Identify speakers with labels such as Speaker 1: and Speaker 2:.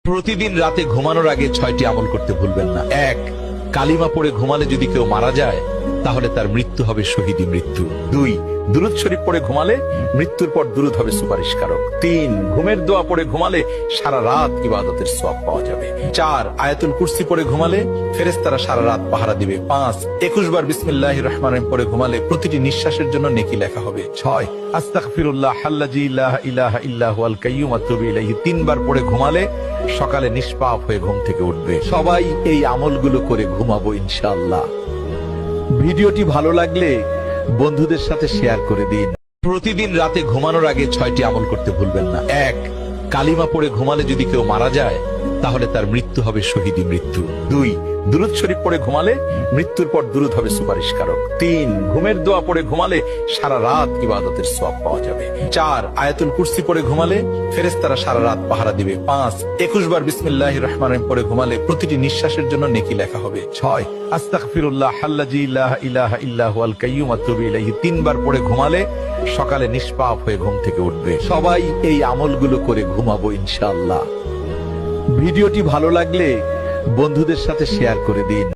Speaker 1: প্রতিদিন রাতে ঘুমানোর আগে 6টি আমল করতে ভুলবেন না। 1, কালিমা পড়ে ঘুমালে যদি কেউ মারা যায় তাহলে তার মৃত্যু হবে শহীদী মৃত্যু। 2, দুরূদ শরীফ পড়ে ঘুমালে মৃত্যুর পর দুরূদ হবে সুপারিশকারক। 3, ঘুমের দোয়া পড়ে ঘুমালে সারা রাত ইবাদতের সওয়াব পাওয়া যাবে। 4, আয়াতুল কুরসি পড়ে ঘুমালে ফেরেশতারা সারা রাত পাহারা দিবে। 5, 21 বার বিসমিল্লাহির রহমানির রহিম পড়ে ঘুমালে প্রতিটি নিঃশ্বাসের জন্য নেকি লেখা হবে। 6, আস্তাগফিরুল্লাহ আল্লাযী লা ইলাহা ইল্লা হুয়াল কাইয়্যুম আতুবু ইলাইহি 3 বার পড়ে ঘুমালে সকালে নিষ্পাপ হয়ে ঘুম থেকে উঠবে। সবাই এই আমলগুলো করে ঘুমাবো ইনশাআল্লাহ। ভিডিওটি ভালো লাগলে বন্ধুদের সাথে শেয়ার করে দিন। প্রতিদিন রাতে ঘুমানোর আগে 6টি আমল করতে ভুলবেন না। 1, কালিমা পড়ে ঘুমালে যদি কেউ মারা যায় তাহলে তার মৃত্যু হবে শহীদী মৃত্যু। 2, দুরূদ শরীফ পড়ে ঘুমালে মৃত্যুর পর দুরূদ হবে সুপারিশকারক। 3, ঘুমের দোয়া পড়ে ঘুমালে সারা রাত ইবাদতের সওয়াব পাওয়া যাবে। 4, আয়াতুল কুরসি পড়ে ঘুমালে ফেরেশতারা সারা রাত পাহারা দিবে। 5, 21 বার বিসমিল্লাহির রহমানির রহিম পড়ে ঘুমালে প্রতিটি নিঃশ্বাসের জন্য নেকি লেখা হবে। 6, আস্তাগফিরুল্লাহ আল্লাযী লা ইলাহা ইল্লা হুয়াল কাইয়্যুম আতুবু ইলাইহি 3 বার পড়ে ঘুমালে সকালে নিষ্পাপ হয়ে ঘুম থেকে উঠবে। সবাই এই আমলগুলো করে ঘুমাবো ইনশাআল্লাহ। ভিডিওটি ভালো লাগলে বন্ধুদের সাথে শেয়ার করে দিন।